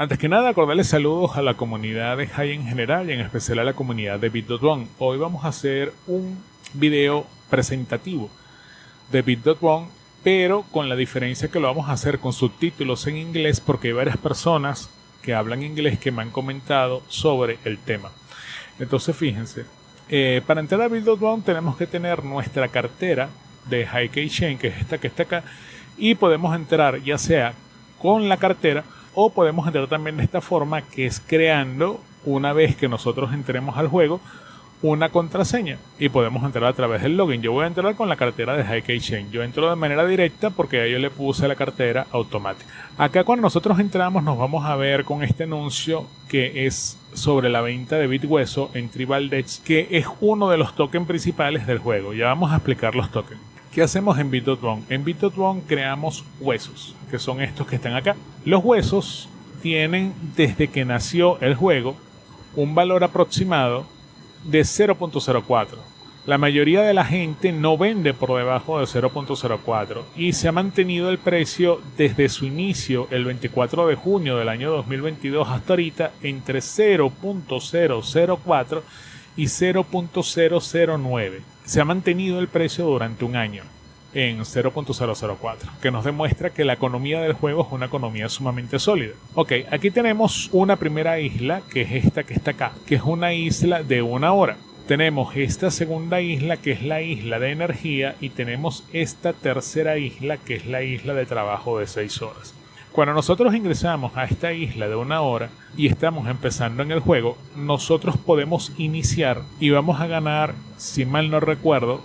Antes que nada, cordiales saludos a la comunidad de Hai en general y en especial a la comunidad de Bit.one. Hoy vamos a hacer un video presentativo de Bit.one, pero con la diferencia que lo vamos a hacer con subtítulos en inglés porque hay varias personas que hablan inglés que me han comentado sobre el tema. Entonces fíjense, para entrar a Bit.one tenemos que tener nuestra cartera de Hai Keychain, que es esta que está acá, y podemos entrar ya sea con la cartera o podemos entrar también de esta forma, que es creando, una vez que nosotros entremos al juego, una contraseña y podemos entrar a través del login. Yo voy a entrar con la cartera de Hai Keychain. Yo entro de manera directa porque ya yo le puse la cartera automática. Acá cuando nosotros entramos nos vamos a ver con este anuncio que es sobre la venta de Bithueso en Tribal Dex, que es uno de los tokens principales del juego. Ya vamos a explicar los tokens. ¿Qué hacemos en Bit.one? En Bit.one creamos huesos, que son estos que están acá. Los huesos tienen, desde que nació el juego, un valor aproximado de 0.04. La mayoría de la gente no vende por debajo de 0.04 y se ha mantenido el precio desde su inicio el 24 de junio del año 2022 hasta ahorita entre 0.004 y 0.009. Se ha mantenido el precio durante un año en 0.004, que nos demuestra que la economía del juego es una economía sumamente sólida. Ok, aquí tenemos una primera isla, que es esta que está acá, que es una isla de 1 hora. Tenemos esta segunda isla, que es la isla de energía, y tenemos esta tercera isla, que es la isla de trabajo de 6 horas. Cuando nosotros ingresamos a esta isla de 1 hora y estamos empezando en el juego, nosotros podemos iniciar y vamos a ganar, si mal no recuerdo,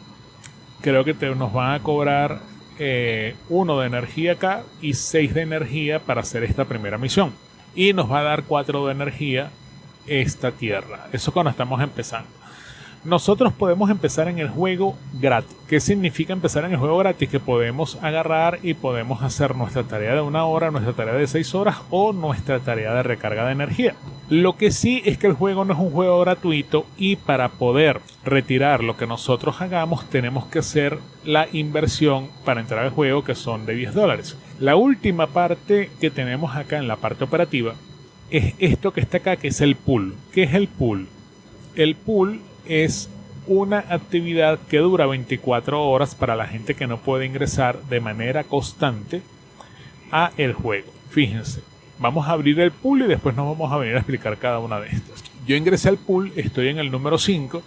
creo que nos van a cobrar 1 de energía acá y 6 de energía para hacer esta primera misión. Y nos va a dar 4 de energía esta tierra. Eso cuando estamos empezando. Nosotros podemos empezar en el juego gratis. ¿Qué significa empezar en el juego gratis? Que podemos agarrar y podemos hacer nuestra tarea de 1 hora, nuestra tarea de 6 horas o nuestra tarea de recarga de energía. Lo que sí es que el juego no es un juego gratuito y para poder retirar lo que nosotros hagamos tenemos que hacer la inversión para entrar al juego, que son de $10. La última parte que tenemos acá en la parte operativa es esto que está acá, que es el pool. ¿Qué es el pool? El pool es una actividad que dura 24 horas para la gente que no puede ingresar de manera constante a el juego. Fíjense, vamos a abrir el pool y después nos vamos a venir a explicar cada una de estas. Yo ingresé al pool, estoy en el número 5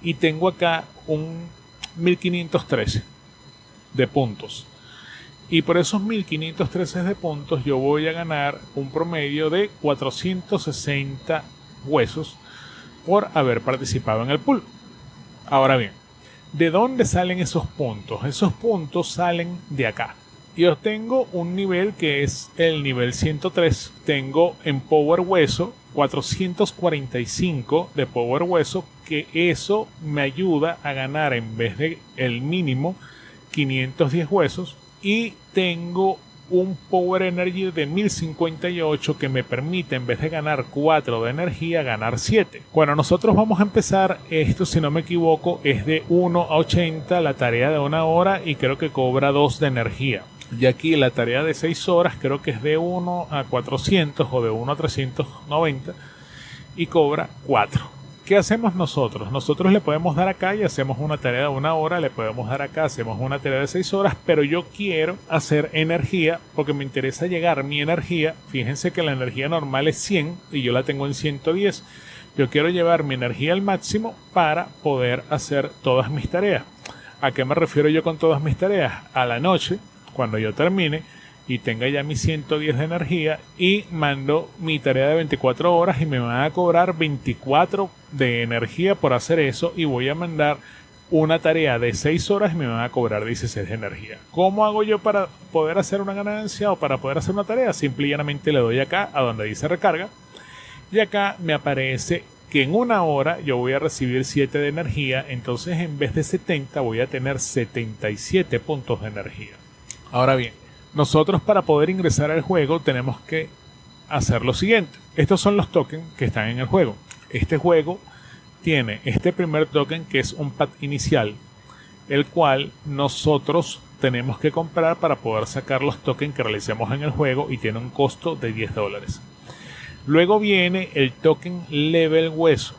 y tengo acá un 1513 de puntos. Y por esos 1513 de puntos yo voy a ganar un promedio de 460 huesos por haber participado en el pool. Ahora bien, ¿de dónde salen esos puntos? Esos puntos salen de acá. Yo tengo un nivel que es el nivel 103. Tengo en Power Hueso 445 de Power Hueso, que eso me ayuda a ganar en vez de el mínimo 510 huesos. Y tengo un Power Energy de 1058 que me permite, en vez de ganar 4 de energía, ganar 7. Cuando nosotros vamos a empezar, esto si no me equivoco es de 1 a 80 la tarea de 1 hora y creo que cobra 2 de energía. Y aquí la tarea de 6 horas creo que es de 1 a 400 o de 1 a 390 y cobra 4. ¿Qué hacemos nosotros? Nosotros le podemos dar acá y hacemos una tarea de 1 hora, le podemos dar acá, hacemos una tarea de 6 horas, pero yo quiero hacer energía porque me interesa llegar mi energía. Fíjense que la energía normal es 100 y yo la tengo en 110. Yo quiero llevar mi energía al máximo para poder hacer todas mis tareas. ¿A qué me refiero yo con todas mis tareas? A la noche, cuando yo termine y tenga ya mis 110 de energía y mando mi tarea de 24 horas y me van a cobrar 24 de energía por hacer eso y voy a mandar una tarea de 6 horas y me van a cobrar 16 de energía. ¿Cómo hago yo para poder hacer una ganancia o para poder hacer una tarea? Simple y llanamente le doy acá a donde dice recarga y acá me aparece que en 1 hora yo voy a recibir 7 de energía, entonces en vez de 70 voy a tener 77 puntos de energía. Ahora bien, nosotros para poder ingresar al juego tenemos que hacer lo siguiente. Estos son los tokens que están en el juego. Este juego tiene este primer token que es un pack inicial, el cual nosotros tenemos que comprar para poder sacar los tokens que realicemos en el juego y tiene un costo de $10. Luego viene el token level hueso.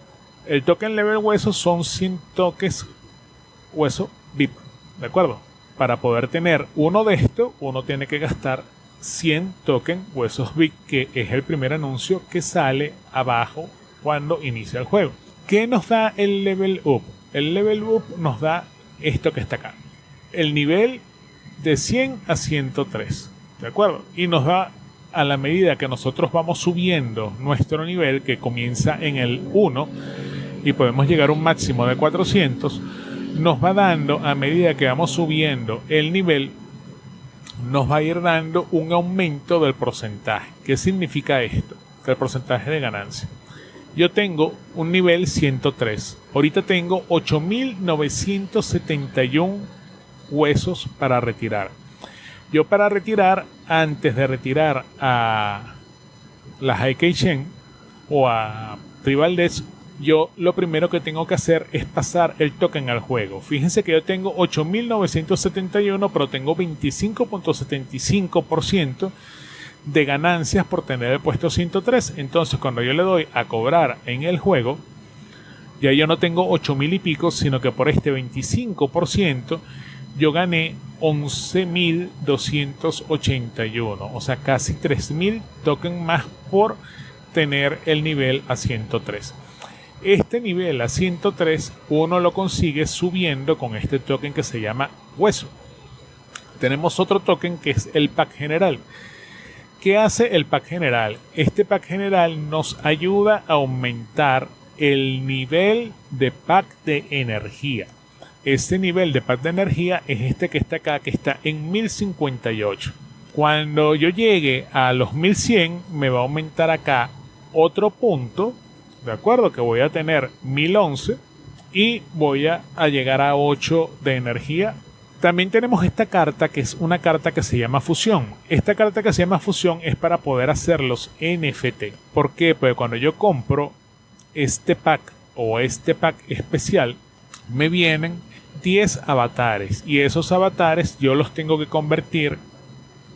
El token level hueso son 100 tokens hueso VIP, ¿de acuerdo? Para poder tener uno de estos, uno tiene que gastar 100 tokens huesos VIP, que es el primer anuncio que sale abajo cuando inicia el juego. ¿Qué nos da el level up? El level up nos da esto que está acá. El nivel de 100 a 103, ¿de acuerdo? Y nos da, a la medida que nosotros vamos subiendo nuestro nivel, que comienza en el 1 y podemos llegar a un máximo de 400, nos va dando, a medida que vamos subiendo el nivel, nos va a ir dando un aumento del porcentaje. ¿Qué significa esto? El porcentaje de ganancia. Yo tengo un nivel 103. Ahorita tengo 8.971 huesos para retirar. Yo, para retirar, antes de retirar a la Heike Shen o a Tribal Death, yo lo primero que tengo que hacer es pasar el token al juego. Fíjense que yo tengo 8.971, pero tengo 25.75% de ganancias por tener el puesto 103. Entonces, cuando yo le doy a cobrar en el juego, ya yo no tengo 8.000 y pico, sino que por este 25% yo gané 11.281, o sea, casi 3.000 tokens más por tener el nivel a 103. Este nivel a 103 uno lo consigue subiendo con este token que se llama hueso. Tenemos otro token que es el pack general. ¿Qué hace el pack general? Este pack general nos ayuda a aumentar el nivel de pack de energía. Este nivel de pack de energía es este que está acá, que está en 1058. Cuando yo llegue a los 1100, me va a aumentar acá otro punto, ¿de acuerdo? Que voy a tener 1011 y voy a llegar a 8 de energía. También tenemos esta carta, que es una carta que se llama fusión. Esta carta que se llama fusión es para poder hacer los NFT. ¿Por qué? Pues cuando yo compro este pack o este pack especial, me vienen 10 avatares, y esos avatares yo los tengo que convertir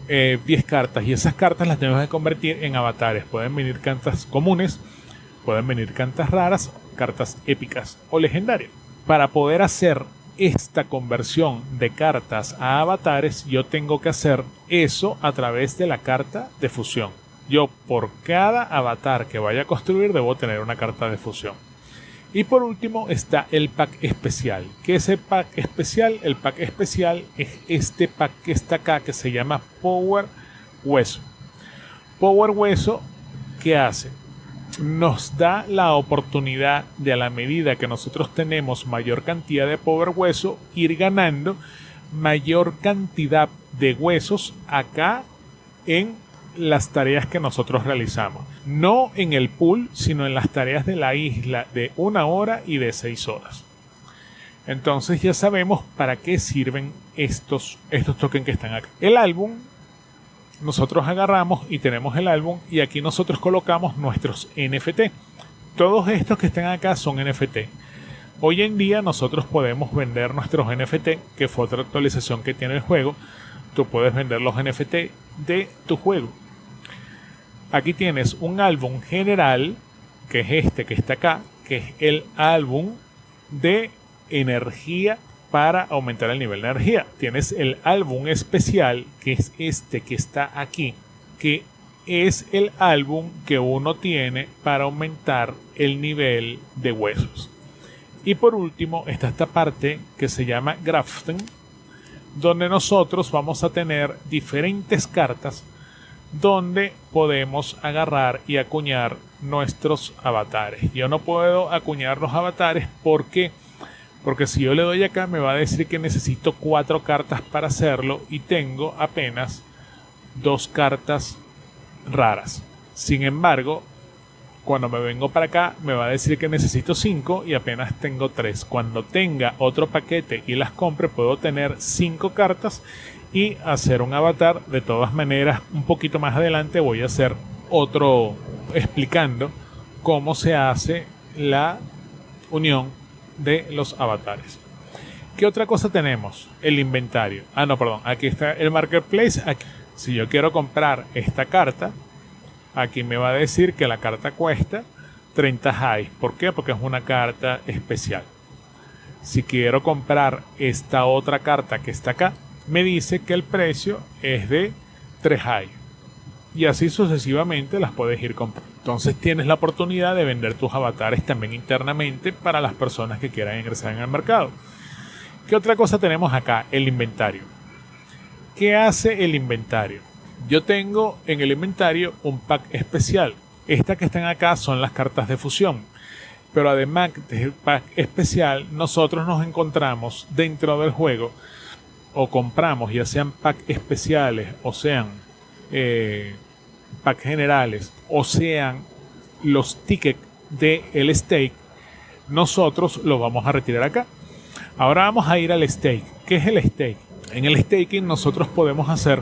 10 cartas, y esas cartas las tengo que convertir en avatares. Pueden venir cartas comunes, pueden venir cartas raras, cartas épicas o legendarias. Para poder hacer esta conversión de cartas a avatares, yo tengo que hacer eso a través de la carta de fusión. Yo, por cada avatar que vaya a construir, debo tener una carta de fusión. Y por último está el pack especial. ¿Qué es el pack especial? El pack especial es este pack que está acá, que se llama Power Hueso. Power Hueso, ¿qué hace? Nos da la oportunidad de, a la medida que nosotros tenemos mayor cantidad de Power Hueso, ir ganando mayor cantidad de huesos acá en las tareas que nosotros realizamos. No en el pool, sino en las tareas de la isla de 1 hora y de 6 horas. Entonces ya sabemos para qué sirven estos tokens que están acá. El álbum, nosotros agarramos y tenemos el álbum, y aquí nosotros colocamos nuestros NFT. Todos estos que están acá son NFT. Hoy en día nosotros podemos vender nuestros NFT, que fue otra actualización que tiene el juego. Tú puedes vender los NFT de tu juego. Aquí tienes un álbum general, que es este que está acá, que es el álbum de energía para aumentar el nivel de energía. Tienes el álbum especial, que es este que está aquí, que es el álbum que uno tiene para aumentar el nivel de huesos. Y por último está esta parte que se llama Graften, donde nosotros vamos a tener diferentes cartas donde podemos agarrar y acuñar nuestros avatares. Yo no puedo acuñar los avatares porque si yo le doy acá me va a decir que necesito 4 cartas para hacerlo, y tengo apenas 2 cartas raras. Sin embargo, cuando me vengo para acá me va a decir que necesito 5 y apenas tengo 3. Cuando tenga otro paquete y las compre, puedo tener 5 cartas y hacer un avatar. De todas maneras, un poquito más adelante voy a hacer otro explicando cómo se hace la unión de los avatares. ¿Qué otra cosa tenemos? El inventario. Aquí está el marketplace. Aquí, si yo quiero comprar esta carta, Aquí me va a decir que la carta cuesta 30 highs. ¿Por qué? Porque es una carta especial. Si quiero comprar esta otra carta que está acá, me dice que el precio es de 3 highs. Y así sucesivamente las puedes ir comprando. Entonces tienes la oportunidad de vender tus avatares también internamente para las personas que quieran ingresar en el mercado. ¿Qué otra cosa tenemos acá? El inventario. ¿Qué hace el inventario? Yo tengo en el inventario un pack especial. Estas que están acá son las cartas de fusión. Pero además del pack especial, nosotros nos encontramos dentro del juego o compramos, ya sean pack especiales o sean pack generales o sean los tickets del stake, nosotros los vamos a retirar acá. Ahora vamos a ir al stake. ¿Qué es el stake? En el staking nosotros podemos hacer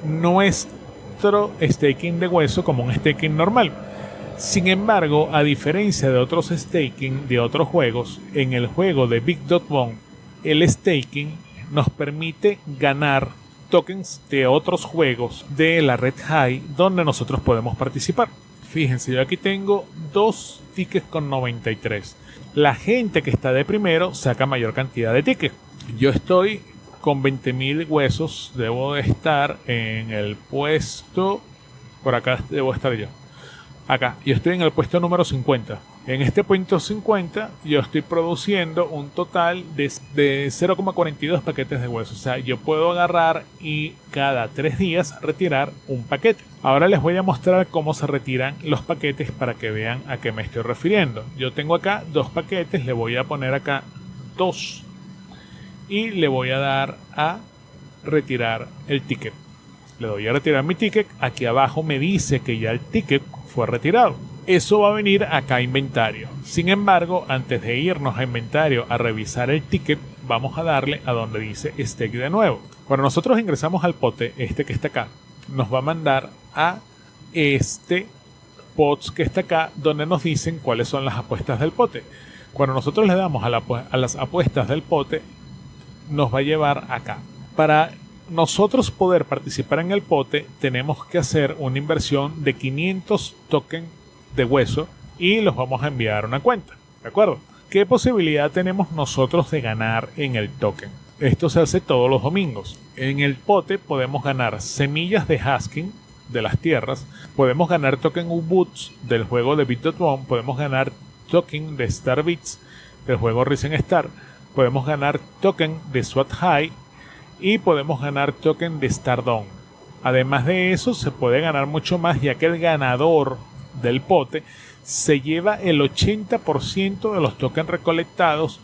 nuestro staking de hueso como un staking normal. Sin embargo, a diferencia de otros staking de otros juegos, en el juego de Bit.bomb, el staking nos permite ganar tokens de otros juegos de la red high donde nosotros podemos participar. Fíjense, yo aquí tengo 2 tickets con 93. La gente que está de primero saca mayor cantidad de tickets. Yo estoy con 20.000 huesos. Debo de estar en el puesto... Por acá debo estar yo. Acá, yo estoy en el puesto número 50. En este puesto 50 yo estoy produciendo un total de 0,42 paquetes de huesos. O sea, yo puedo agarrar y cada 3 días retirar un paquete. Ahora les voy a mostrar cómo se retiran los paquetes para que vean a qué me estoy refiriendo. Yo tengo acá 2 paquetes, le voy a poner acá 2 y le voy a dar a retirar el ticket. Le doy a retirar mi ticket. Aquí abajo me dice que ya el ticket fue retirado. Eso va a venir acá a inventario. Sin embargo, antes de irnos a inventario a revisar el ticket, vamos a darle a donde dice stake de nuevo. Cuando nosotros ingresamos al pote, este que está acá, nos va a mandar a este pots que está acá, donde nos dicen cuáles son las apuestas del pote. Cuando nosotros le damos a las apuestas del pote, nos va a llevar acá. Para nosotros poder participar en el pote, tenemos que hacer una inversión de 500 tokens de hueso y los vamos a enviar a una cuenta. ¿De acuerdo? ¿Qué posibilidad tenemos nosotros de ganar en el token? Esto se hace todos los domingos. En el pote podemos ganar semillas de Haskin de las tierras, podemos ganar token U-Boots del juego de Bit.bomb, podemos ganar token de Star Bits del juego Risen Star, podemos ganar token de SWAT High y podemos ganar token de Stardom. Además de eso, se puede ganar mucho más, ya que el ganador del pote se lleva el 80% de los tokens recolectados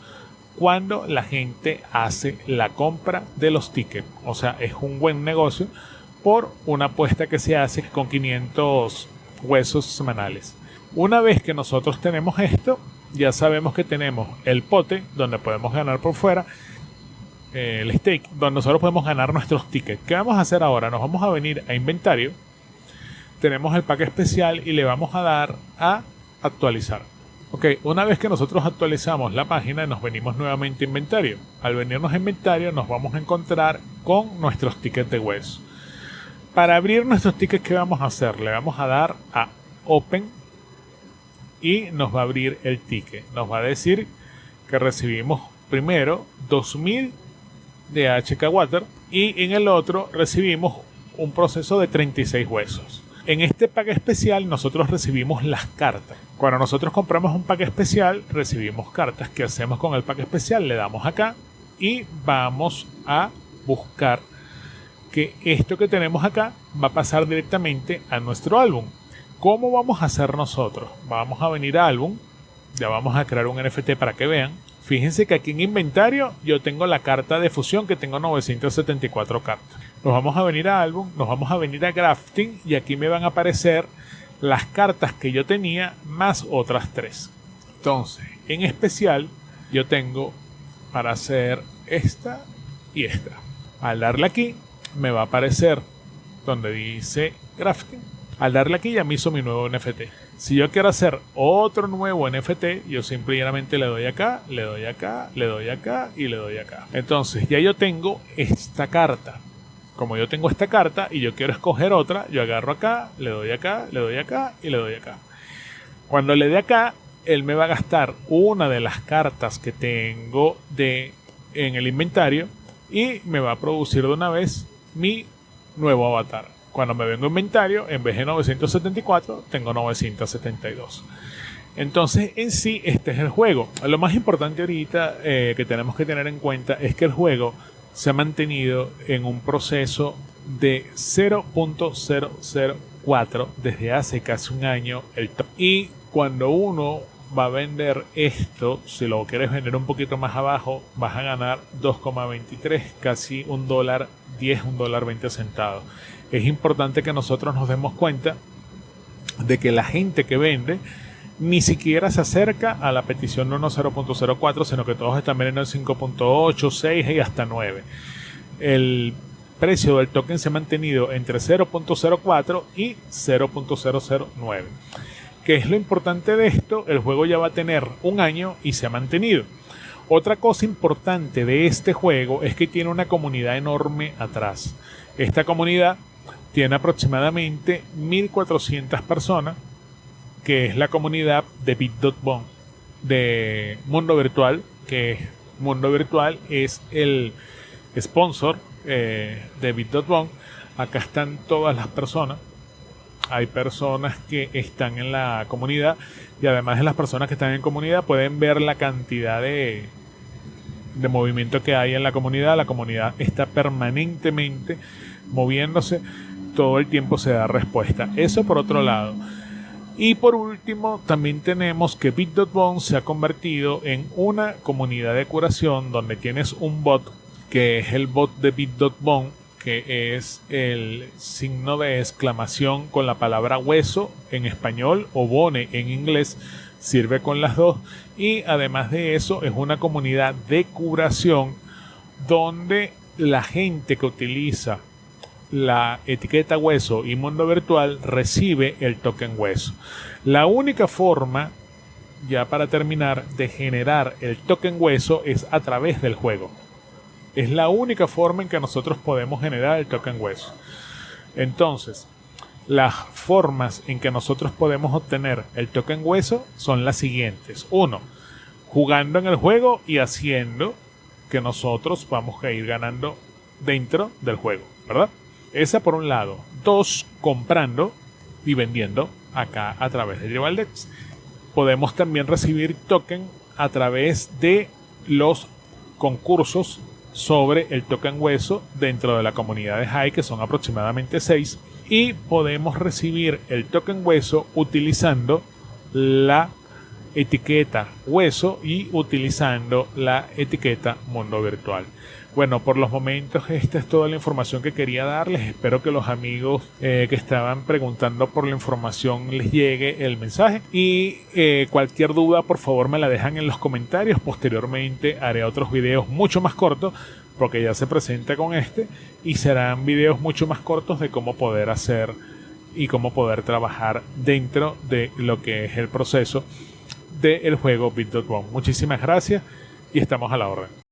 cuando la gente hace la compra de los tickets. O sea, es un buen negocio por una apuesta que se hace con 500 huesos semanales. Una vez que nosotros tenemos esto, ya sabemos que tenemos el pote donde podemos ganar por fuera, el stake donde nosotros podemos ganar nuestros tickets. ¿Qué vamos a hacer ahora? Nos vamos a venir a inventario, tenemos el pack especial y le vamos a dar a actualizar. Ok, una vez que nosotros actualizamos la página, nos venimos nuevamente a inventario. Al venirnos a inventario nos vamos a encontrar con nuestros tickets de hueso. Para abrir nuestros tickets, ¿qué vamos a hacer? Le vamos a dar a Open y nos va a abrir el ticket. Nos va a decir que recibimos primero 2000 de HK Water y en el otro recibimos un proceso de 36 huesos. En este pack especial nosotros recibimos las cartas. Cuando nosotros compramos un pack especial recibimos cartas. ¿Qué hacemos con el pack especial? Le damos acá y vamos a buscar que esto que tenemos acá va a pasar directamente a nuestro álbum. ¿Cómo vamos a hacer nosotros? Vamos a venir a álbum. Ya vamos a crear un NFT para que vean. Fíjense que aquí en inventario yo tengo la carta de fusión que tengo 974 cartas. Nos vamos a venir a álbum, nos vamos a venir a crafting y aquí me van a aparecer las cartas que yo tenía más otras 3. Entonces, en especial yo tengo para hacer esta y esta. Al darle aquí me va a aparecer donde dice crafting. Al darle aquí ya me hizo mi nuevo NFT. Si yo quiero hacer otro nuevo NFT, yo simplemente le doy acá, le doy acá, le doy acá y le doy acá. Entonces ya yo tengo esta carta. Como yo tengo esta carta y yo quiero escoger otra, yo agarro acá, le doy acá, le doy acá y le doy acá. Cuando le dé acá, él me va a gastar una de las cartas que tengo en el inventario y me va a producir de una vez mi nuevo avatar. Cuando me vengo a inventario, en vez de 974, tengo 972. Entonces, en sí, este es el juego. Lo más importante ahorita que tenemos que tener en cuenta es que el juego se ha mantenido en un proceso de 0.004 desde hace casi un año. Y cuando uno va a vender esto, si lo quieres vender un poquito más abajo, vas a ganar 2,23, casi $1.10, $1.20. Es importante que nosotros nos demos cuenta de que la gente que vende ni siquiera se acerca a la petición de 0.04, sino que todos están vendiendo en 5.8, 6 y hasta 9. El precio del token se ha mantenido entre 0.04 y 0.009. ¿Qué es lo importante de esto? El juego ya va a tener un año y se ha mantenido. Otra cosa importante de este juego es que tiene una comunidad enorme atrás. Esta comunidad tiene aproximadamente 1.400 personas, que es la comunidad de Bit.bomb, de Mundo Virtual, que Mundo Virtual es el sponsor de Bit.bomb. Acá están todas las personas. Hay personas que están en la comunidad y además de las personas que están en comunidad pueden ver la cantidad de movimiento que hay en la comunidad. La comunidad está permanentemente moviéndose, todo el tiempo se da respuesta. Eso por otro lado. Y por último, también tenemos que Bit.bomb se ha convertido en una comunidad de curación donde tienes un bot, que es el bot de Bit.bomb, que es el signo de exclamación con la palabra hueso en español o bone en inglés, sirve con las dos. Y además de eso es una comunidad de curación donde la gente que utiliza la etiqueta hueso y Mundo Virtual recibe el token hueso. La única forma, ya para terminar, de generar el token hueso es a través del juego. Es la única forma en que nosotros podemos generar el token hueso. Entonces, las formas en que nosotros podemos obtener el token hueso son las siguientes. 1. Jugando en el juego y haciendo que nosotros vamos a ir ganando dentro del juego, ¿verdad? Esa por un lado. 2. Comprando y vendiendo acá a través de TribalDex. Podemos también recibir token a través de los concursos sobre el token hueso dentro de la comunidad de High, que son aproximadamente 6, y podemos recibir el token hueso utilizando la etiqueta hueso y utilizando la etiqueta Mundo Virtual. Bueno, por los momentos esta es toda la información que quería darles. Espero que los amigos que estaban preguntando por la información les llegue el mensaje. Y cualquier duda, por favor, me la dejan en los comentarios. Posteriormente haré otros videos mucho más cortos, porque ya se presenta con este. Y serán videos mucho más cortos de cómo poder hacer y cómo poder trabajar dentro de lo que es el proceso del juego Bit.bomb. Muchísimas gracias y estamos a la orden.